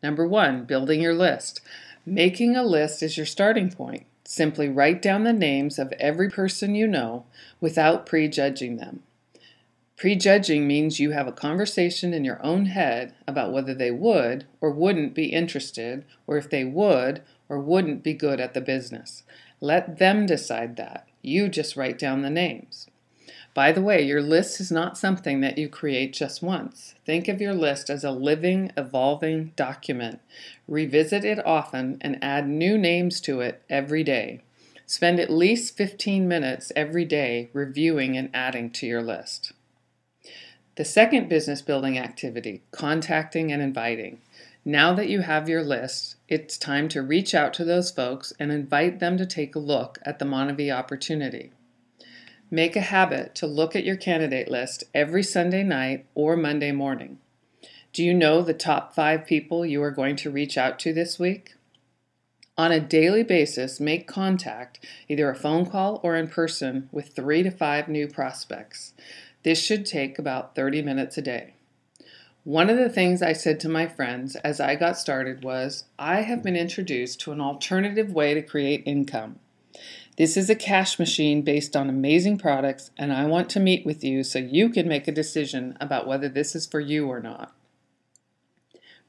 Number 1, building your list. Making a list is your starting point. Simply write down the names of every person you know without prejudging them. Prejudging means you have a conversation in your own head about whether they would or wouldn't be interested, or if they would or wouldn't be good at the business. Let them decide that. You just write down the names. By the way, your list is not something that you create just once. Think of your list as a living, evolving document. Revisit it often and add new names to it every day. Spend at least 15 minutes every day reviewing and adding to your list. The second business building activity, contacting and inviting. Now that you have your list, it's time to reach out to those folks and invite them to take a look at the Monavie opportunity. Make a habit to look at your candidate list every Sunday night or Monday morning. Do you know the top 5 people you are going to reach out to this week? On a daily basis, make contact, either a phone call or in person, with 3 to 5 new prospects. This should take about 30 minutes a day. One of the things I said to my friends as I got started was, I have been introduced to an alternative way to create income. This is a cash machine based on amazing products, and I want to meet with you so you can make a decision about whether this is for you or not.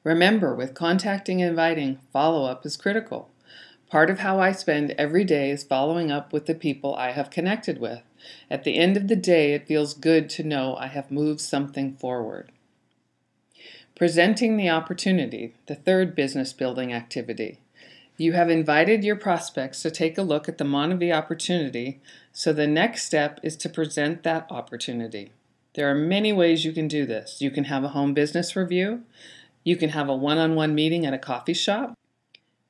Remember, with contacting and inviting, follow-up is critical. Part of how I spend every day is following up with the people I have connected with. At the end of the day, it feels good to know I have moved something forward. Presenting the opportunity, the third business building activity. You have invited your prospects to take a look at the Monavie opportunity, so the next step is to present that opportunity. There are many ways you can do this. You can have a home business review. You can have a one-on-one meeting at a coffee shop.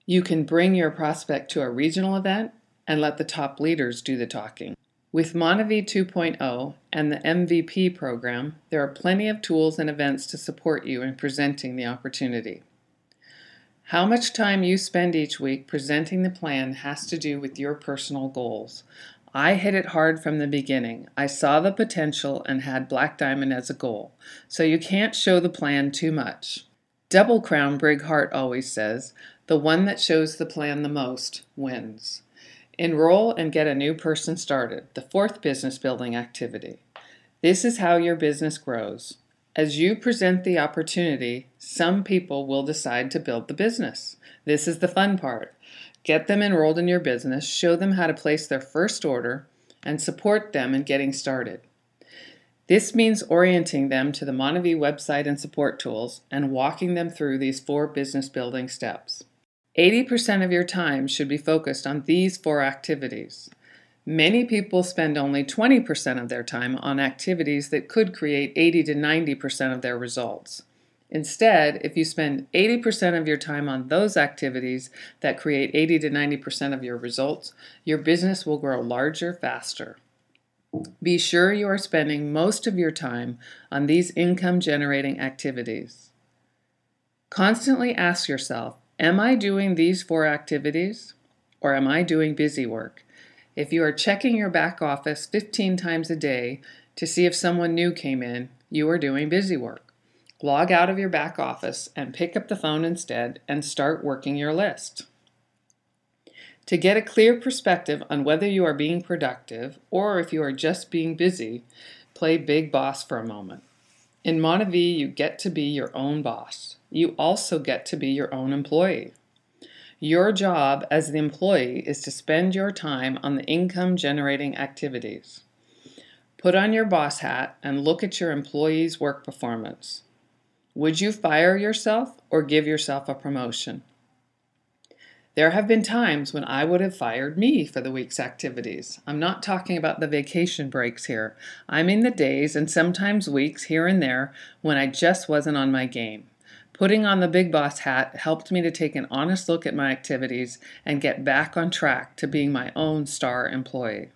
You can bring your prospect to a regional event and let the top leaders do the talking. With Monavie 2.0 and the MVP program, there are plenty of tools and events to support you in presenting the opportunity. How much time you spend each week presenting the plan has to do with your personal goals. I hit it hard from the beginning. I saw the potential and had Black Diamond as a goal, so you can't show the plan too much. Double Crown Brig Hart always says, the one that shows the plan the most wins. Enroll and get a new person started, the fourth business building activity. This is how your business grows. As you present the opportunity, some people will decide to build the business. This is the fun part. Get them enrolled in your business, show them how to place their first order, and support them in getting started. This means orienting them to the Monavie website and support tools and walking them through these 4 business building steps. 80% of your time should be focused on these 4 activities. Many people spend only 20% of their time on activities that could create 80 to 90% of their results. Instead, if you spend 80% of your time on those activities that create 80 to 90% of your results, your business will grow larger faster. Be sure you are spending most of your time on these income-generating activities. Constantly ask yourself, am I doing these 4 activities, or am I doing busy work? If you are checking your back office 15 times a day to see if someone new came in, you are doing busy work. Log out of your back office and pick up the phone instead and start working your list. To get a clear perspective on whether you are being productive or if you are just being busy, play big boss for a moment. In Monavie, you get to be your own boss. You also get to be your own employee. Your job as the employee is to spend your time on the income-generating activities. Put on your boss hat and look at your employee's work performance. Would you fire yourself or give yourself a promotion? There have been times when I would have fired me for the week's activities. I'm not talking about the vacation breaks here. I mean the days and sometimes weeks here and there when I just wasn't on my game. Putting on the big boss hat helped me to take an honest look at my activities and get back on track to being my own star employee.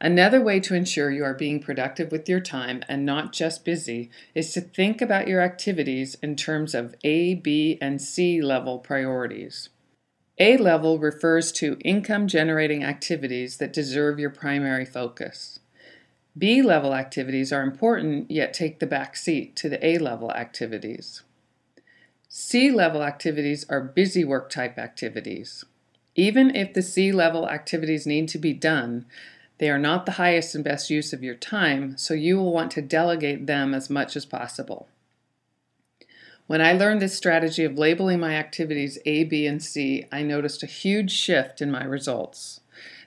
Another way to ensure you are being productive with your time and not just busy is to think about your activities in terms of A, B, and C level priorities. A level refers to income-generating activities that deserve your primary focus. B-level activities are important, yet take the back seat to the A-level activities. C-level activities are busy work type activities. Even if the C-level activities need to be done, they are not the highest and best use of your time, so you will want to delegate them as much as possible. When I learned this strategy of labeling my activities A, B, and C, I noticed a huge shift in my results.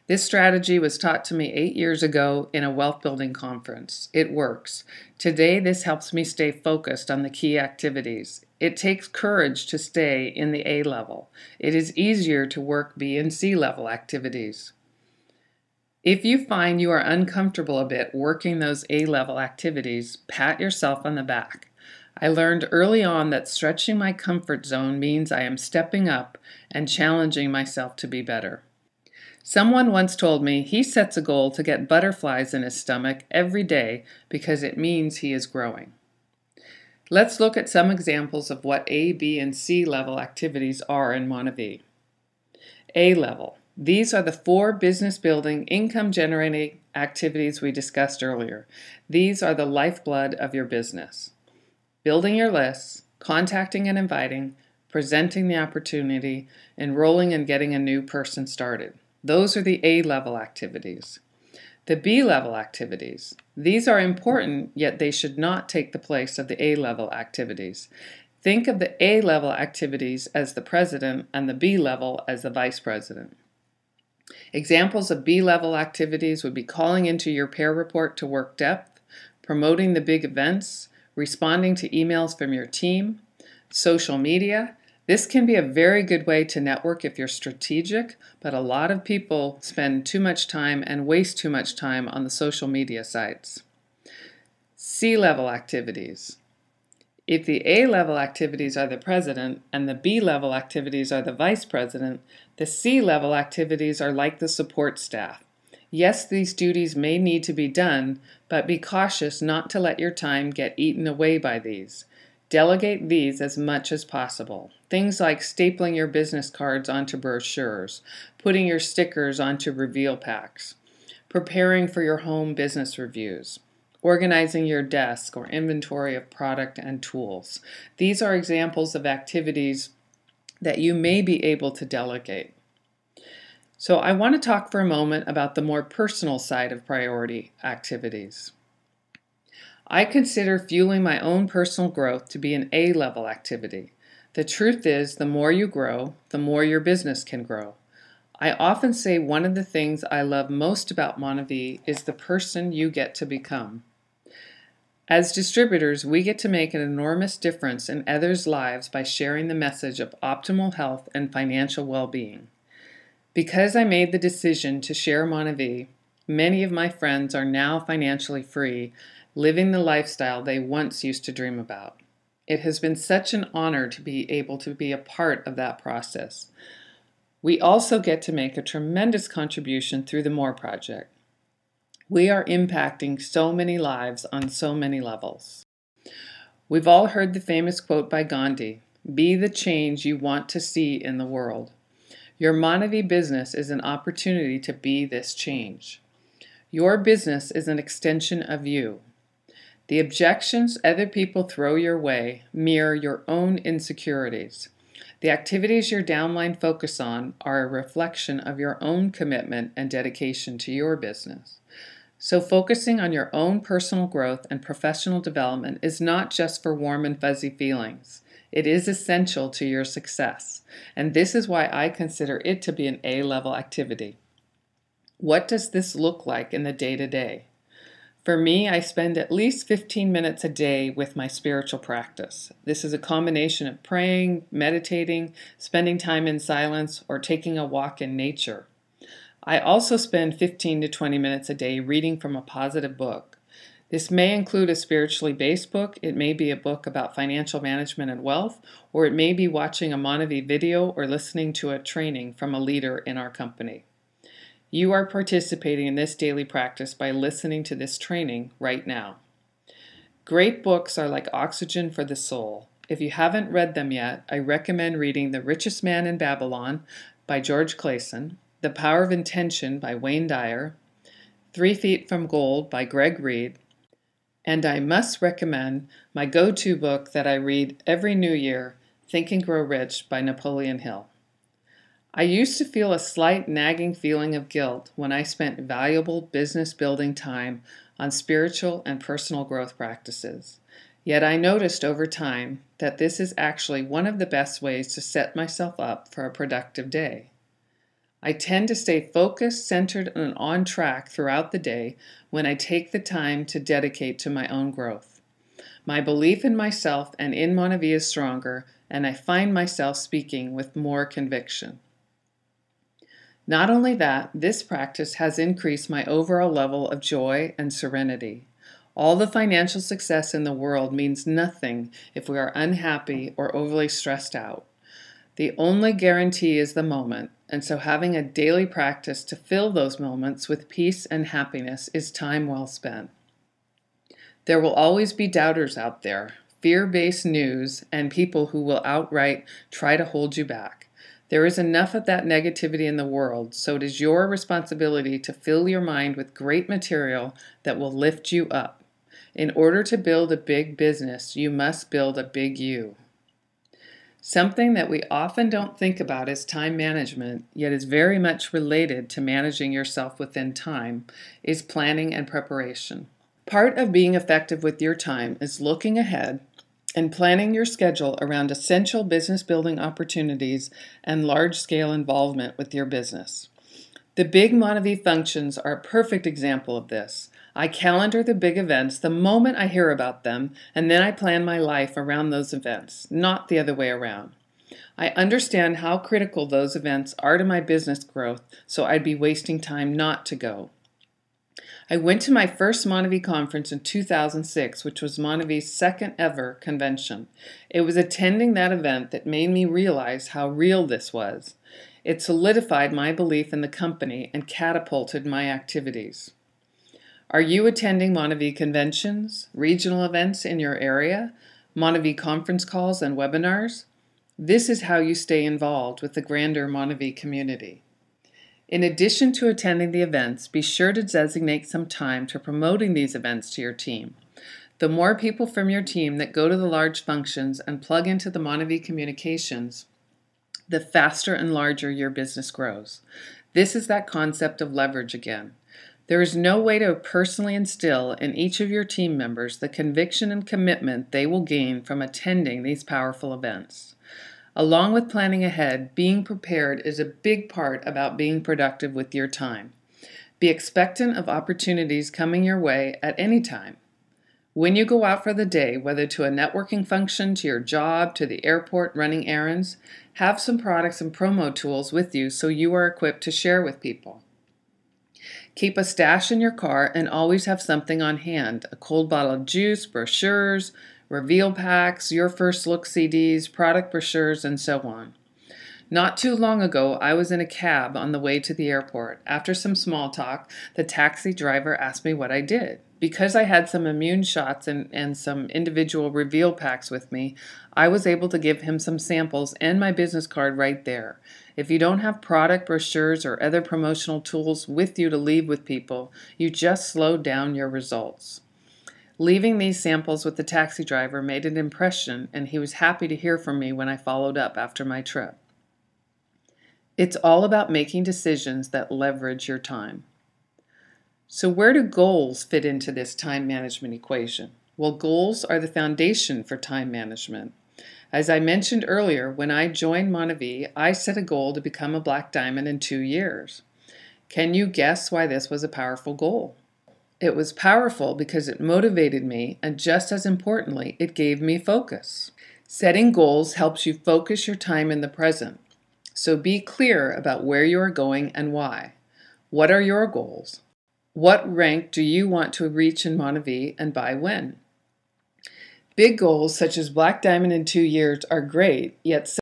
This strategy was taught to me 8 years ago in a wealth building conference. It works. Today, this helps me stay focused on the key activities. It takes courage to stay in the A level. It is easier to work B and C level activities. If you find you are uncomfortable a bit working those A level activities, pat yourself on the back. I learned early on that stretching my comfort zone means I am stepping up and challenging myself to be better. Someone once told me he sets a goal to get butterflies in his stomach every day because it means he is growing. Let's look at some examples of what A, B, and C level activities are in Monavie. A level. These are the 4 business building, income generating activities we discussed earlier. These are the lifeblood of your business. Building your lists, contacting and inviting, presenting the opportunity, enrolling and getting a new person started. Those are the A-level activities. The B-level activities. These are important, yet they should not take the place of the A-level activities. Think of the A-level activities as the president and the B-level as the vice president. Examples of B-level activities would be calling into your peer report to work depth, promoting the big events, responding to emails from your team, social media. This can be a very good way to network if you're strategic, but a lot of people spend too much time and waste too much time on the social media sites. C-level activities. If the A-level activities are the president and the B-level activities are the vice president, the C-level activities are like the support staff. Yes, these duties may need to be done, but be cautious not to let your time get eaten away by these. Delegate these as much as possible. Things like stapling your business cards onto brochures, putting your stickers onto reveal packs, preparing for your home business reviews, organizing your desk or inventory of product and tools. These are examples of activities that you may be able to delegate. So I want to talk for a moment about the more personal side of priority activities. I consider fueling my own personal growth to be an A-level activity. The truth is, the more you grow, the more your business can grow. I often say one of the things I love most about Monavie is the person you get to become. As distributors, we get to make an enormous difference in others' lives by sharing the message of optimal health and financial well-being. Because I made the decision to share Monavie, many of my friends are now financially free, living the lifestyle they once used to dream about. It has been such an honor to be able to be a part of that process. We also get to make a tremendous contribution through the More Project. We are impacting so many lives on so many levels. We've all heard the famous quote by Gandhi, "Be the change you want to see in the world." Your Monavie business is an opportunity to be this change. Your business is an extension of you. The objections other people throw your way mirror your own insecurities. The activities your downline focus on are a reflection of your own commitment and dedication to your business. So focusing on your own personal growth and professional development is not just for warm and fuzzy feelings. It is essential to your success, and this is why I consider it to be an A-level activity. What does this look like in the day-to-day? For me, I spend at least 15 minutes a day with my spiritual practice. This is a combination of praying, meditating, spending time in silence, or taking a walk in nature. I also spend 15 to 20 minutes a day reading from a positive book. This may include a spiritually based book, it may be a book about financial management and wealth, or it may be watching a Monavie video or listening to a training from a leader in our company. You are participating in this daily practice by listening to this training right now. Great books are like oxygen for the soul. If you haven't read them yet, I recommend reading The Richest Man in Babylon by George Clason, The Power of Intention by Wayne Dyer, 3 Feet from Gold by Greg Reed, and I must recommend my go-to book that I read every New Year, Think and Grow Rich by Napoleon Hill. I used to feel a slight nagging feeling of guilt when I spent valuable business building time on spiritual and personal growth practices. Yet I noticed over time that this is actually one of the best ways to set myself up for a productive day. I tend to stay focused, centered, and on track throughout the day when I take the time to dedicate to my own growth. My belief in myself and in Monavie is stronger, and I find myself speaking with more conviction. Not only that, this practice has increased my overall level of joy and serenity. All the financial success in the world means nothing if we are unhappy or overly stressed out. The only guarantee is the moment, and so having a daily practice to fill those moments with peace and happiness is time well spent. There will always be doubters out there, fear-based news, and people who will outright try to hold you back. There is enough of that negativity in the world, so it is your responsibility to fill your mind with great material that will lift you up. In order to build a big business, you must build a big you. Something that we often don't think about is time management, yet is very much related to managing yourself within time, is planning and preparation. Part of being effective with your time is looking ahead and planning your schedule around essential business building opportunities and large-scale involvement with your business. The big Monavie functions are a perfect example of this. I calendar the big events the moment I hear about them, and then I plan my life around those events, not the other way around. I understand how critical those events are to my business growth, so I'd be wasting time not to go. I went to my first Monavie conference in 2006, which was Monavie's second ever convention. It was attending that event that made me realize how real this was. It solidified my belief in the company and catapulted my activities. Are you attending Monavie conventions, regional events in your area, Monavie conference calls and webinars? This is how you stay involved with the grander Monavie community. In addition to attending the events, be sure to designate some time to promoting these events to your team. The more people from your team that go to the large functions and plug into the Monavie communications, the faster and larger your business grows. This is that concept of leverage again. There is no way to personally instill in each of your team members the conviction and commitment they will gain from attending these powerful events. Along with planning ahead, being prepared is a big part about being productive with your time. Be expectant of opportunities coming your way at any time. When you go out for the day, whether to a networking function, to your job, to the airport running errands, have some products and promo tools with you so you are equipped to share with people. Keep a stash in your car and always have something on hand, a cold bottle of juice, brochures, reveal packs, your first look CDs, product brochures, and so on. Not too long ago, I was in a cab on the way to the airport. After some small talk, the taxi driver asked me what I did. Because I had some immune shots and some individual reveal packs with me, I was able to give him some samples and my business card right there. If you don't have product brochures or other promotional tools with you to leave with people, you just slow down your results. Leaving these samples with the taxi driver made an impression, and he was happy to hear from me when I followed up after my trip. It's all about making decisions that leverage your time. So where do goals fit into this time management equation? Well, goals are the foundation for time management. As I mentioned earlier, when I joined Monavie, I set a goal to become a Black Diamond in 2 years. Can you guess why this was a powerful goal? It was powerful because it motivated me, and just as importantly, it gave me focus. Setting goals helps you focus your time in the present. So be clear about where you are going and why. What are your goals? What rank do you want to reach in Monavie and by when? Big goals such as Black Diamond in 2 years are great, yet